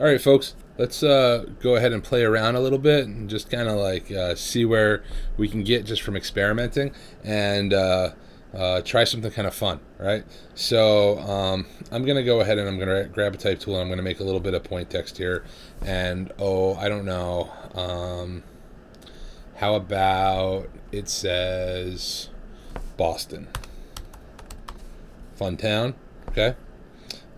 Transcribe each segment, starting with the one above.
All right, folks, let's go ahead and play around a little bit and just kind of like see where we can get just from experimenting and try something kind of fun, right? So I'm going to go ahead and I'm going to grab a type tool and I'm going to make a little bit of point text here. And, I don't know. How about it says Boston? Fun town, okay?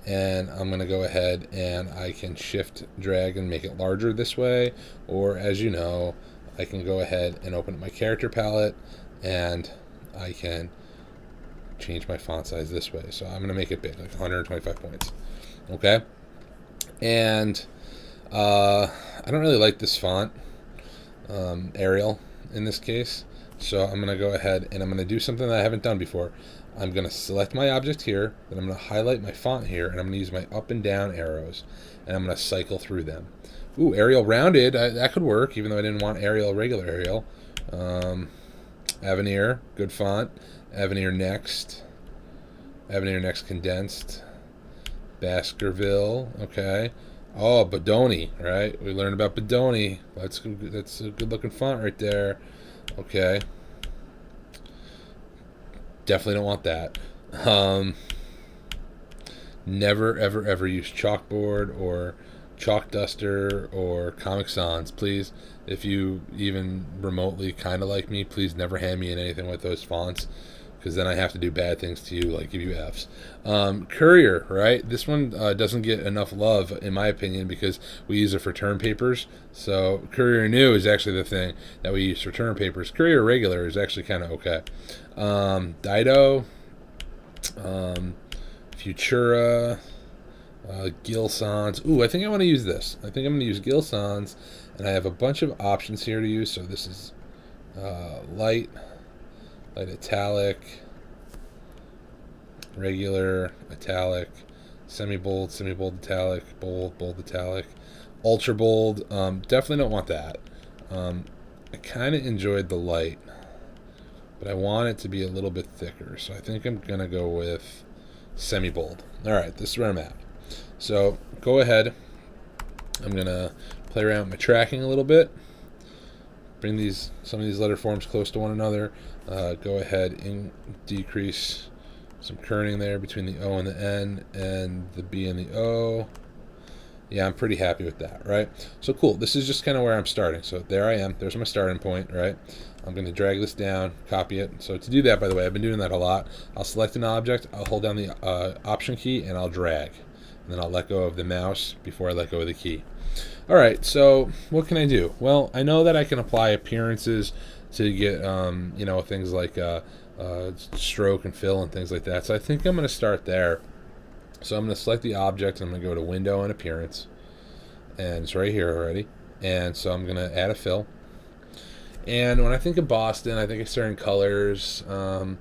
And I'm going to go ahead and I can shift drag and make it larger this way, or as you know, I can go ahead and open up my character palette and I can change my font size this way. So I'm going to make it big, like 125 points. Okay. And I don't really like this font, Arial in this case. So I'm going to go ahead and I'm going to do something that I haven't done before. I'm going to select my object here, then I'm going to highlight my font here, and I'm going to use my up and down arrows, and I'm going to cycle through them. Ooh, Arial rounded, that could work, even though I didn't want Arial, regular Arial. Avenir, good font. Avenir Next condensed. Baskerville, okay. Oh, Bodoni, right? We learned about Bodoni. That's a good looking font right there. Okay. Definitely don't want that. Never, ever, ever use chalkboard or chalk duster or Comic Sans. Please, if you even remotely kind of like me, please never hand me in anything with those fonts, because then I have to do bad things to you, like give you Fs. Courier, right? This one doesn't get enough love, in my opinion, because we use it for term papers. So Courier New is actually the thing that we use for term papers. Courier Regular is actually kind of okay. Dido, Futura, Gil Sans. Ooh, I think I want to use this. I think I'm going to use Gil Sans, and I have a bunch of options here to use. So this is light italic, regular italic, semi-bold italic, bold italic, ultra bold. Definitely don't want that. I kind of enjoyed the light, but I want it to be a little bit thicker, so I think I'm gonna go with semi-bold. All right, this is where I'm at. So go ahead. I'm gonna play around with my tracking a little bit. Bring some of these letter forms close to one another. Go ahead and decrease some kerning there between the O and the N and the B and the O. Yeah, I'm pretty happy with that, right? So cool. This is just kind of where I'm starting. So there I am. There's my starting point, right? I'm going to drag this down, copy it. So to do that, by the way, I've been doing that a lot. I'll select an object, I'll hold down the Option key, and I'll drag. And then I'll let go of the mouse before I let go of the key. All right, so what can I do? Well, I know that I can apply appearances to get, things like stroke and fill and things like that. So I think I'm going to start there. So I'm going to select the object, and I'm going to go to Window and Appearance. And it's right here already. And so I'm going to add a fill. And when I think of Boston, I think of certain colors. I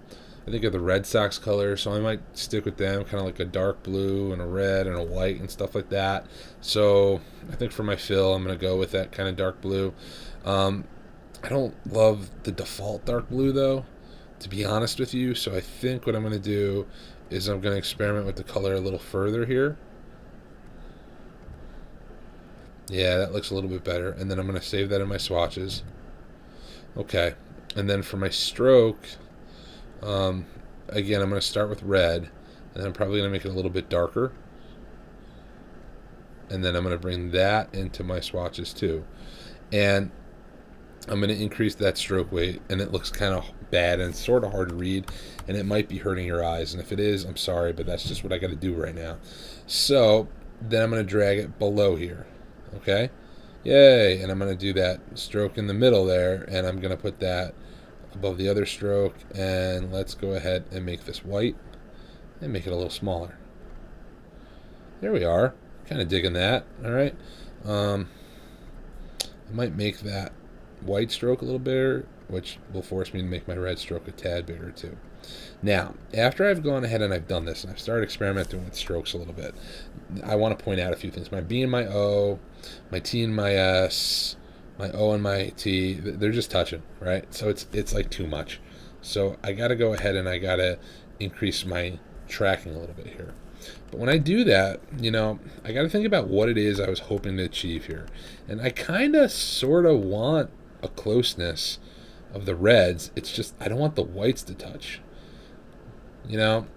think of the Red Sox colors, so I might stick with them, kind of like a dark blue and a red and a white and stuff like that. So I think for my fill, I'm going to go with that kind of dark blue. I don't love the default dark blue, though, to be honest with you. So I think what I'm going to do is I'm going to experiment with the color a little further here. Yeah, that looks a little bit better. And then I'm going to save that in my swatches. Okay. And then for my stroke, again, I'm going to start with red, and I'm probably going to make it a little bit darker. And then I'm going to bring that into my swatches too. And I'm going to increase that stroke weight, and it looks kind of bad and sort of hard to read, and it might be hurting your eyes. And if it is, I'm sorry, but that's just what I got to do right now. So then I'm going to drag it below here. Okay? Yay! And I'm going to do that stroke in the middle there, and I'm going to put that above the other stroke, and let's go ahead and make this white and make it a little smaller. There we are. Kind of digging that. All right. I might make that white stroke a little bigger, which will force me to make my red stroke a tad bigger too. Now, after I've gone ahead and I've done this, and I've started experimenting with strokes a little bit, I want to point out a few things. My B and my O, my T and my S, my O and my T, they're just touching, right? So it's like too much. So I got to go ahead and I got to increase my tracking a little bit here. But when I do that, I got to think about what it is I was hoping to achieve here. And I kind of sort of want a closeness of the reds. It's just I don't want the whites to touch.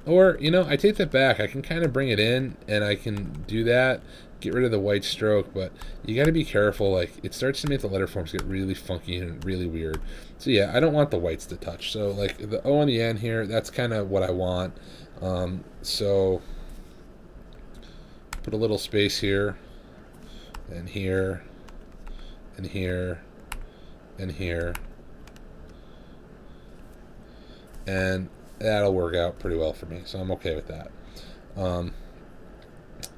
Or, I take that back. I can kind of bring it in and I can do that, get rid of the white stroke, but you got to be careful. Like, it starts to make the letter forms get really funky and really weird. So, yeah, I don't want the whites to touch. So, like, the O on the end here, that's kind of what I want. So, put a little space here, and here, and here, and here. And that'll work out pretty well for me, so I'm okay with that.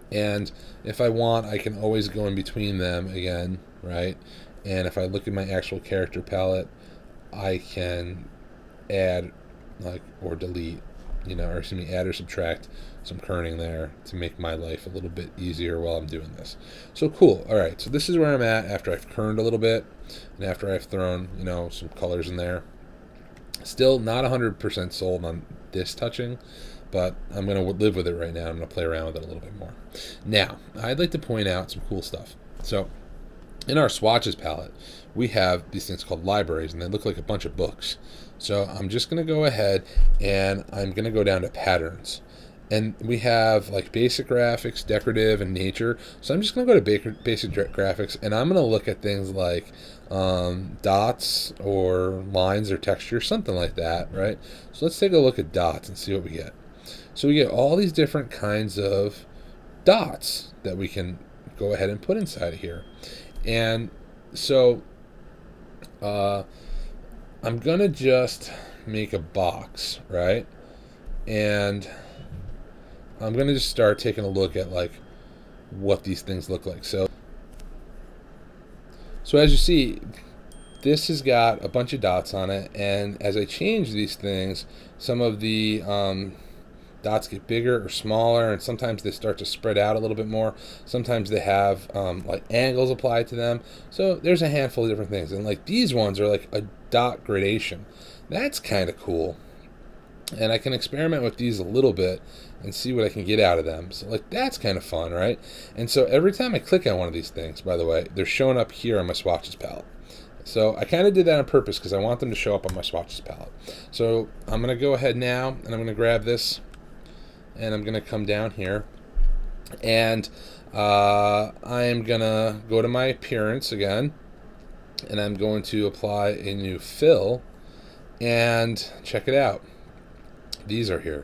And if I want, I can always go in between them again, right? And if I look at my actual character palette, I can add, or delete, or excuse me, add or subtract some kerning there to make my life a little bit easier while I'm doing this. So cool. All right, so this is where I'm at after I've kerned a little bit and after I've thrown, some colors in there. Still not 100% sold on this touching, but I'm going to live with it right now. I'm going to play around with it a little bit more. Now, I'd like to point out some cool stuff. So, in our swatches palette, we have these things called libraries, and they look like a bunch of books. So, I'm just going to go ahead and I'm going to go down to patterns. And we have like basic graphics, decorative, and nature. So I'm just going to go to basic graphics, and I'm going to look at things like dots or lines or texture, something like that, right? So let's take a look at dots and see what we get. So we get all these different kinds of dots that we can go ahead and put inside of here. And so I'm going to just make a box, right? And I'm going to just start taking a look at like what these things look like. So as you see, this has got a bunch of dots on it, and as I change these things, some of the dots get bigger or smaller, and sometimes they start to spread out a little bit more. Sometimes they have like angles applied to them. So there's a handful of different things, and like these ones are like a dot gradation. That's kind of cool. And I can experiment with these a little bit and see what I can get out of them. So like that's kind of fun, right? And so every time I click on one of these things, by the way, they're showing up here on my swatches palette. So I kind of did that on purpose because I want them to show up on my swatches palette. So I'm going to go ahead now and I'm going to grab this and I'm going to come down here and I'm going to go to my appearance again and I'm going to apply a new fill and check it out. These are here.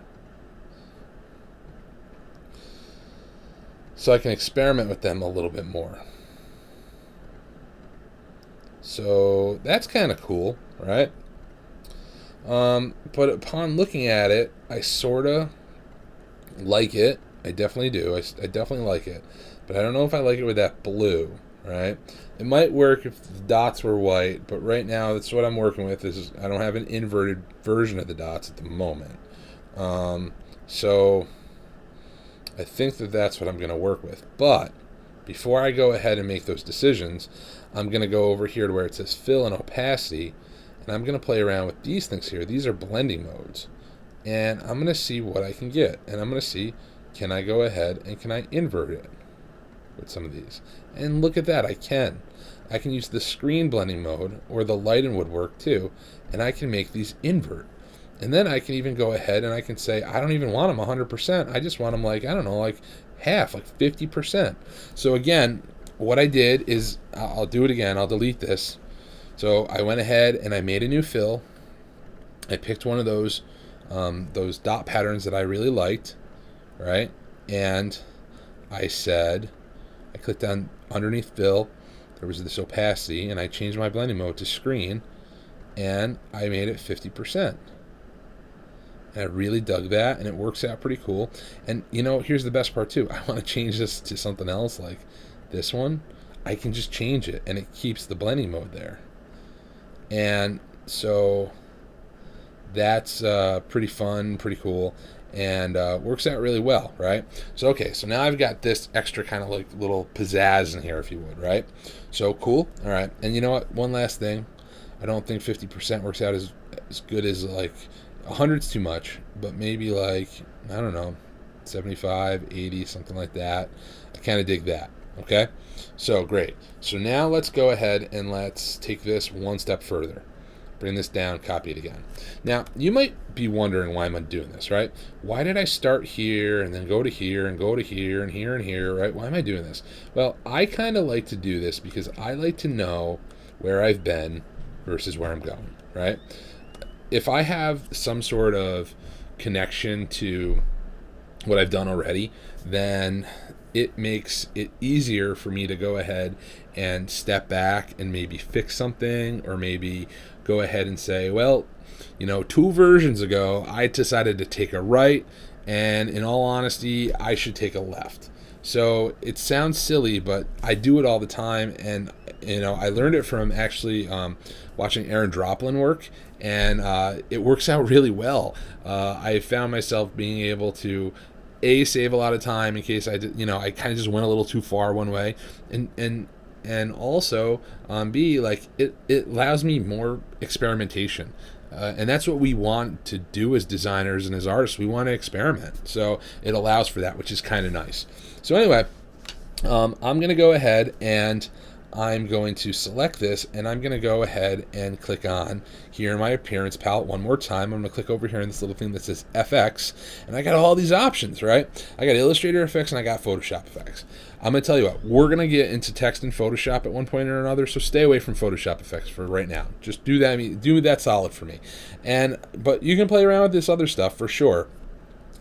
So I can experiment with them a little bit more. So that's kind of cool, right? But upon looking at it, I sort of like it. I definitely do. I definitely like it. But I don't know if I like it with that blue, right? It might work if the dots were white, but right now that's what I'm working with. Is I don't have an inverted version of the dots at the moment. So I think that's what I'm going to work with. But before I go ahead and make those decisions, I'm going to go over here to where it says fill and opacity, and I'm going to play around with these things here. These are blending modes, and I'm going to see what I can get, and I'm going to see, can I go ahead and can I invert it with some of these? And look at that, I can use the screen blending mode or the light and woodwork too, and I can make these invert. And then I can even go ahead and I can say, I don't even want them 100%. I just want them like, I don't know, like half, like 50%. So again, what I did is, I'll do it again. I'll delete this. So I went ahead and I made a new fill. I picked one of those dot patterns that I really liked, right? And I said, I clicked on underneath fill. There was this opacity, and I changed my blending mode to screen, and I made it 50%. And I really dug that, and it works out pretty cool. And, here's the best part, too. I want to change this to something else, like this one. I can just change it, and it keeps the blending mode there. And so that's pretty fun, pretty cool, and works out really well, right? So, okay, so now I've got this extra kind of like little pizzazz in here, if you would, right? So, cool. All right. And you know what? One last thing. I don't think 50% works out as good as like 100's too much, but maybe like, I don't know, 75, 80, something like that. I kind of dig that. Okay, so great. So now let's go ahead and let's take this one step further. Bring this down, copy it again. Now, you might be wondering why I'm doing this, right? Why did I start here and then go to here and go to here and here and here, right? Why am I doing this? Well, I kind of like to do this because I like to know where I've been versus where I'm going, right? If I have some sort of connection to what I've done already, then it makes it easier for me to go ahead and step back and maybe fix something, or maybe go ahead and say, well, 2 versions ago, I decided to take a right, and in all honesty, I should take a left. So it sounds silly, but I do it all the time, and I learned it from actually watching Aaron Droplin work, and it works out really well. I found myself being able to save a lot of time in case I did, I kind of just went a little too far one way, and also B, like it allows me more experimentation. And that's what we want to do as designers and as artists. We want to experiment. So it allows for that, which is kind of nice. So anyway, I'm going to go ahead and I'm going to select this, and I'm going to go ahead and click on here in my appearance palette one more time. I'm going to click over here in this little thing that says FX, and I got all these options, right? I got Illustrator effects and I got Photoshop effects. I'm going to tell you what, we're going to get into text in Photoshop at one point or another, so stay away from Photoshop effects for right now. Just do that solid for me. But you can play around with this other stuff for sure.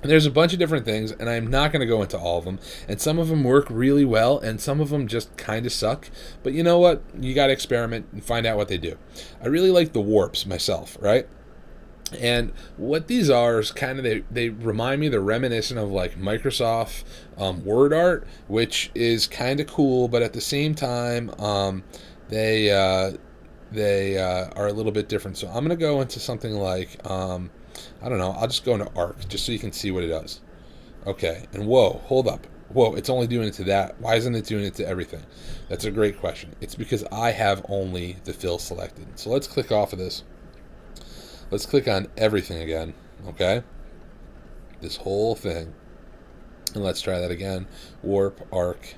And there's a bunch of different things, and I'm not going to go into all of them. And some of them work really well, and some of them just kind of suck. But you know what? You got to experiment and find out what they do. I really like the warps myself, right? And what these are is kind of, they remind me, they're reminiscent of like Microsoft Word art, which is kind of cool, but at the same time, they are a little bit different. So I'm going to go into something like... I don't know, I'll just go into Arc just so you can see what it does. Okay, and whoa, hold up. Whoa, it's only doing it to that. Why isn't it doing it to everything? That's a great question. It's because I have only the fill selected. So let's click off of this. Let's click on everything again, okay? This whole thing. And let's try that again. Warp, Arc,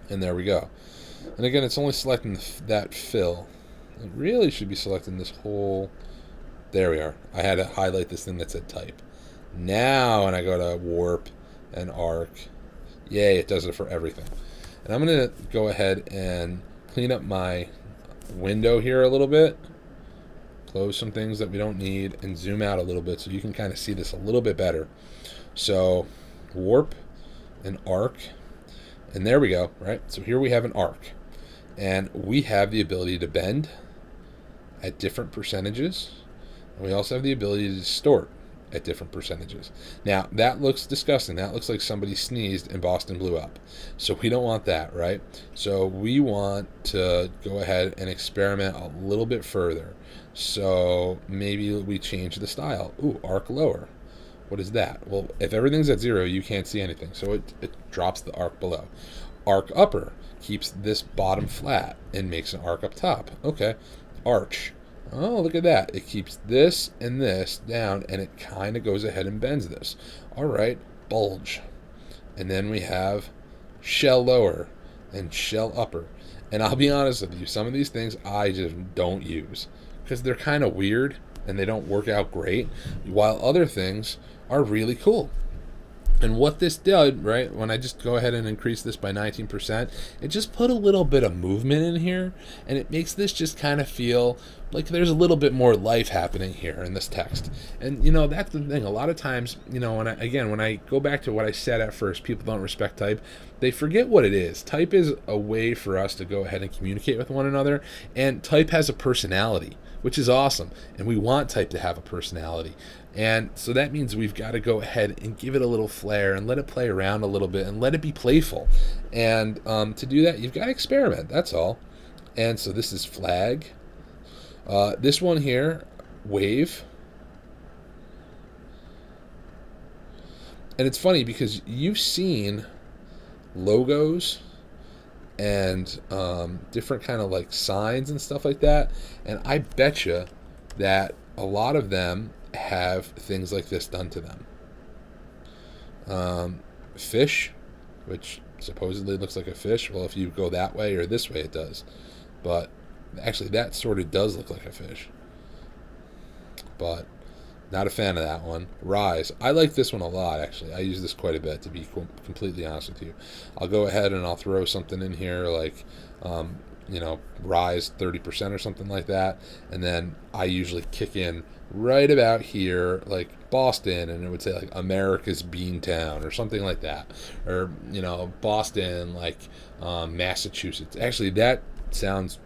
and there we go. And again, it's only selecting that fill. It really should be selecting this whole... There we are. I had to highlight this thing that said type. Now when I go to warp and arc, yay, it does it for everything. And I'm going to go ahead and clean up my window here a little bit, close some things that we don't need, and zoom out a little bit so you can kind of see this a little bit better. So warp and arc, and there we go, right? So here we have an arc, and we have the ability to bend at different percentages. We also have the ability to distort at different percentages. Now, that looks disgusting. That looks like somebody sneezed and Boston blew up. So we don't want that, right? So we want to go ahead and experiment a little bit further. So maybe we change the style. Ooh, arc lower. What is that? Well, if everything's at 0, you can't see anything. So it drops the arc below. Arc upper keeps this bottom flat and makes an arc up top. Okay. Arch. Oh, look at that. It keeps this and this down, and it kind of goes ahead and bends this. All right, bulge. And then we have shell lower and shell upper. And I'll be honest with you, some of these things I just don't use because they're kind of weird and they don't work out great, while other things are really cool. And what this did, right, when I just go ahead and increase this by 19%, it just put a little bit of movement in here, and it makes this just kind of feel like there's a little bit more life happening here in this text. And, that's the thing. A lot of times, when I go back to what I said at first, people don't respect type. They forget what it is. Type is a way for us to go ahead and communicate with one another, and type has a personality, which is awesome. And we want type to have a personality. And so that means we've got to go ahead and give it a little flair and let it play around a little bit and let it be playful. And to do that, you've got to experiment. That's all. And so this is flag. This one here, wave. And it's funny because you've seen logos and different kind of like signs and stuff like that. And I betcha that a lot of them have things like this done to them. Fish, which supposedly looks like a fish. Well, if you go that way or this way, it does. But actually, that sort of does look like a fish. But not a fan of that one. Rise. I like this one a lot, actually. I use this quite a bit, to be completely honest with you. I'll go ahead and I'll throw something in here like, Rise 30% or something like that. And then I usually kick in right about here, like Boston, and it would say like America's Beantown or something like that. Or, Boston, like Massachusetts. Actually, that sounds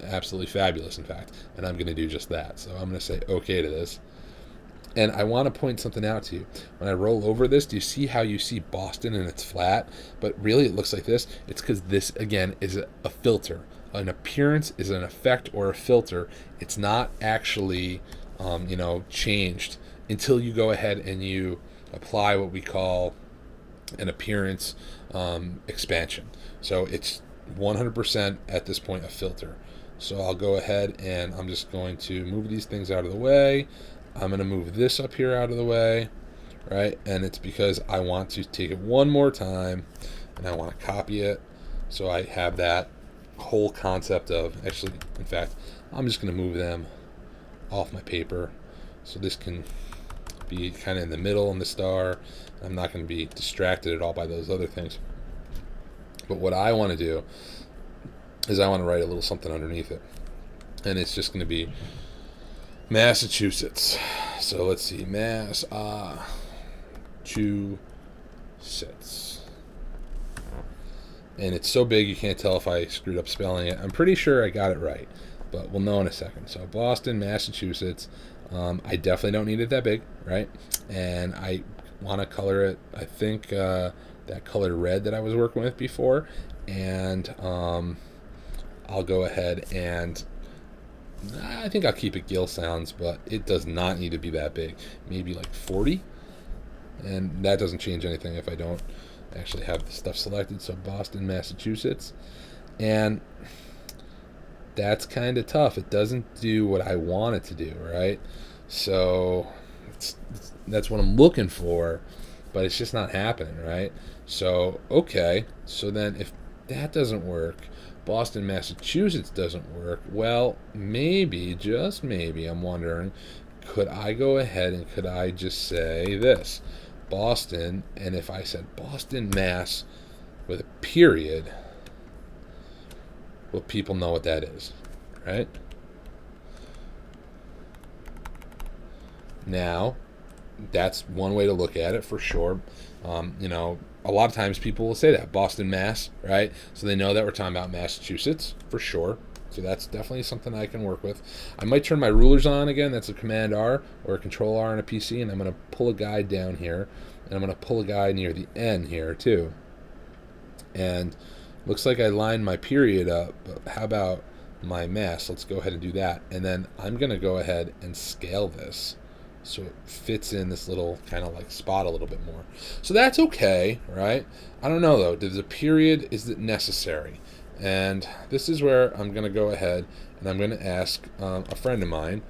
absolutely fabulous, in fact. And I'm going to do just that. So I'm going to say okay to this. And I want to point something out to you. When I roll over this, do you see how you see Boston and it's flat? But really it looks like this. It's because this, again, is a filter. An appearance is an effect or a filter. It's not actually, changed until you go ahead and you apply what we call an appearance expansion. So it's 100% at this point a filter. So I'll go ahead and I'm just going to move these things out of the way. I'm going to move this up here out of the way, right? And it's because I want to take it one more time and I want to copy it. So I have that whole concept of, actually, in fact, I'm just going to move them off my paper. So this can be kind of in the middle in the star. I'm not going to be distracted at all by those other things. But what I want to do is I want to write a little something underneath it. And it's just going to be Massachusetts. So let's see, Massachusetts. And it's so big you can't tell if I screwed up spelling it. I'm pretty sure I got it right, but we'll know in a second. So Boston, Massachusetts. I definitely don't need it that big, right? And I want to color it, I think, that color red that I was working with before. And I'll go ahead and I think I'll keep it Gill Sounds, but it does not need to be that big. Maybe like 40. And that doesn't change anything if I don't actually have the stuff selected. So Boston, Massachusetts. And that's kind of tough. It doesn't do what I want it to do, right? So that's what I'm looking for, but it's just not happening, right? So, okay. So then if that doesn't work, Boston, Massachusetts doesn't work, well, maybe, just maybe, I'm wondering, could I go ahead and could I just say this? Boston, and if I said Boston, Mass, with a period, well, people know what that is, right? Now, that's one way to look at it for sure. A lot of times people will say that Boston, Mass, right? So they know that we're talking about Massachusetts for sure. So that's definitely something I can work with. I might turn my rulers on again. That's a Command R or a Control R on a PC, and I'm going to pull a guide down here, and I'm going to pull a guide near the N here too. And looks like I lined my period up, but how about my mass? Let's go ahead and do that. And then I'm going to go ahead and scale this so it fits in this little kind of like spot a little bit more. So that's okay, right? I don't know though. Does a period, is it necessary? And this is where I'm going to go ahead and I'm going to ask a friend of mine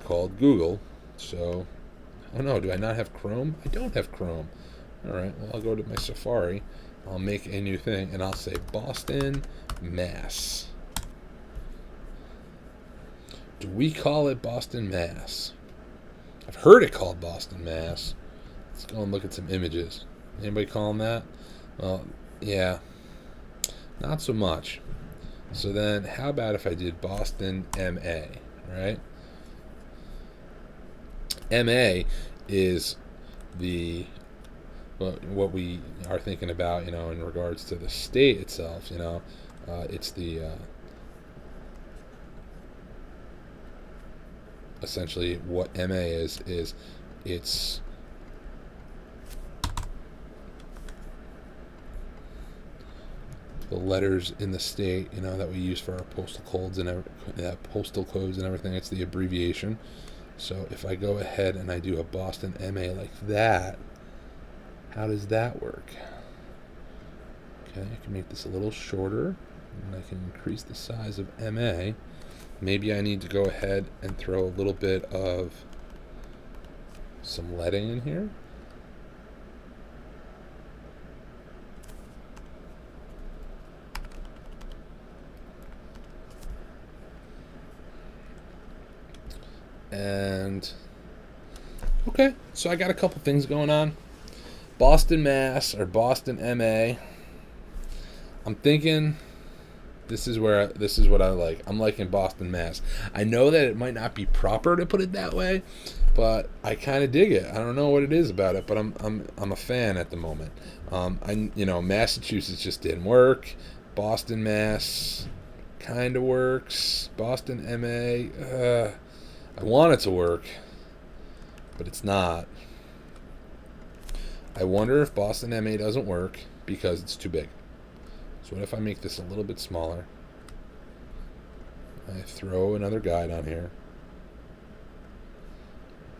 called Google. So, oh no, do I not have Chrome? I don't have Chrome. All right, well, I'll go to my Safari. I'll make a new thing and I'll say Boston, Mass. Do we call it Boston, Mass? I've heard it called Boston, Mass. Let's go and look at some images. Anybody call them that? Well, yeah. Not so much. So then, how about if I did Boston, MA, right? MA is what we are thinking about, in regards to the state itself, it's the essentially what MA is it's the letters in the state, that we use for our postal codes and everything. It's the abbreviation. So if I go ahead and I do a Boston MA like that, how does that work? Okay, I can make this a little shorter, and I can increase the size of MA. Maybe I need to go ahead and throw a little bit of some leading in here. And okay, so I got a couple things going on. Boston, Mass, or Boston, MA. I'm thinking this is what I like. I'm liking Boston, Mass. I know that it might not be proper to put it that way, but I kind of dig it. I don't know what it is about it, but I'm a fan at the moment. Massachusetts just didn't work. Boston, Mass, kind of works. Boston, MA. I want it to work, but it's not. I wonder if Boston, MA doesn't work because it's too big. So what if I make this a little bit smaller? I throw another guide on here.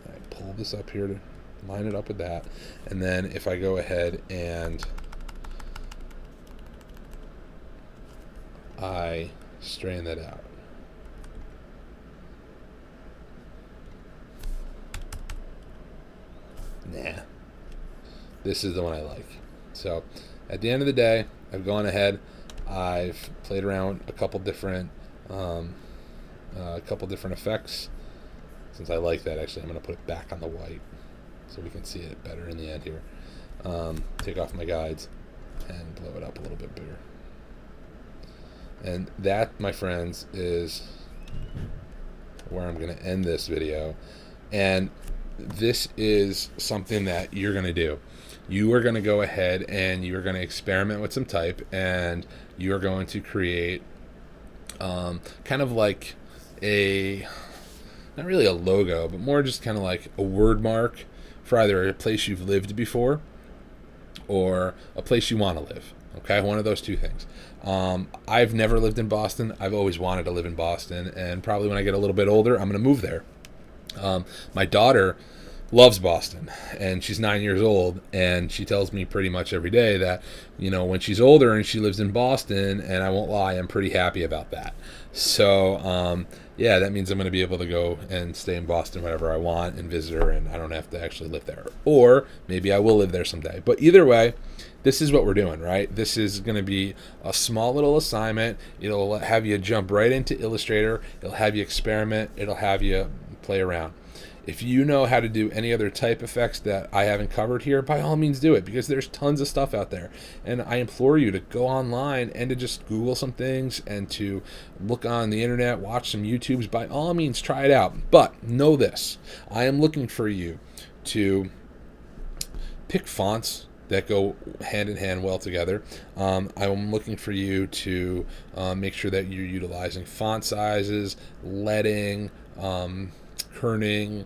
I pull this up here to line it up with that. And then if I go ahead and I straighten that out. Nah. This is the one I like. So at the end of the day, I've gone ahead. I've played around a couple different effects. Since I like that, actually, I'm going to put it back on the white so we can see it better in the end here. Take off my guides and blow it up a little bit bigger. And that, my friends, is where I'm going to end this video. And this is something that you're going to do. You are going to go ahead and you're going to experiment with some type, and you're going to create kind of like not really a logo, but more just kind of like a word mark for either a place you've lived before or a place you want to live. Okay, one of those two things. I've never lived in Boston. I've always wanted to live in Boston, and probably when I get a little bit older, I'm going to move there. My daughter loves Boston, and she's 9 years old, and she tells me pretty much every day that, when she's older and she lives in Boston, and I won't lie, I'm pretty happy about that. So, that means I'm going to be able to go and stay in Boston whenever I want and visit her, and I don't have to actually live there. Or maybe I will live there someday. But either way, this is what we're doing, right? This is going to be a small little assignment. It'll have you jump right into Illustrator. It'll have you experiment. It'll have you play around. If you know how to do any other type effects that I haven't covered here, by all means do it, because there's tons of stuff out there. And I implore you to go online and to just Google some things and to look on the internet, watch some YouTubes. By all means, try it out. But know this, I am looking for you to pick fonts that go hand in hand well together. I'm looking for you to make sure that you're utilizing font sizes, leading, kerning,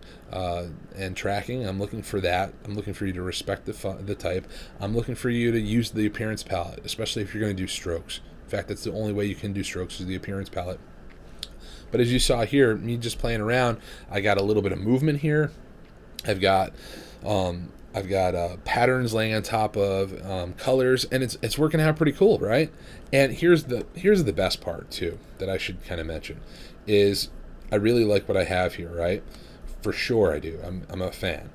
and tracking. I'm looking for that. I'm looking for you to respect the type. I'm looking for you to use the appearance palette, especially if you're going to do strokes. In fact, that's the only way you can do strokes is the appearance palette. But as you saw here, me just playing around, I got a little bit of movement here. I've got patterns laying on top of colors, and it's working out pretty cool, right? And here's the best part too that I should kind of mention is I really like what I have here, right? For sure I do. I'm a fan.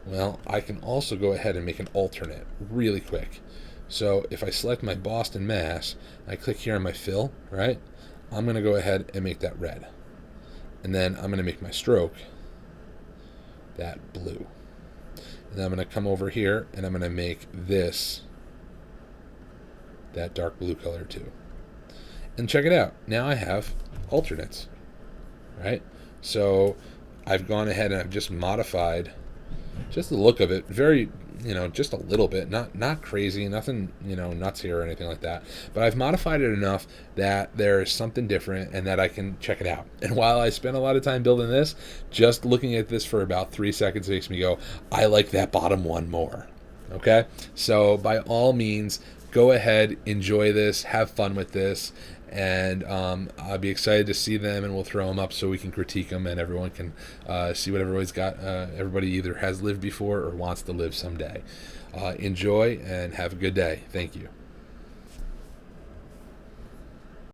Well, I can also go ahead and make an alternate really quick. So if I select my Boston, Mass, I click here on my fill, right? I'm going to go ahead and make that red. And then I'm going to make my stroke that blue. And I'm going to come over here and I'm going to make this that dark blue color too. And check it out. Now I have alternates. Right? So I've gone ahead and I've just modified just the look of it, very, just a little bit, not crazy, nothing, nuts here or anything like that. But I've modified it enough that there is something different and that I can check it out. And while I spent a lot of time building this, just looking at this for about 3 seconds makes me go, I like that bottom one more. Okay? So by all means, go ahead, enjoy this, have fun with this. And I'll be excited to see them, and we'll throw them up so we can critique them, and everyone can see what everybody's got. Everybody either has lived before or wants to live someday. Enjoy and have a good day. Thank you.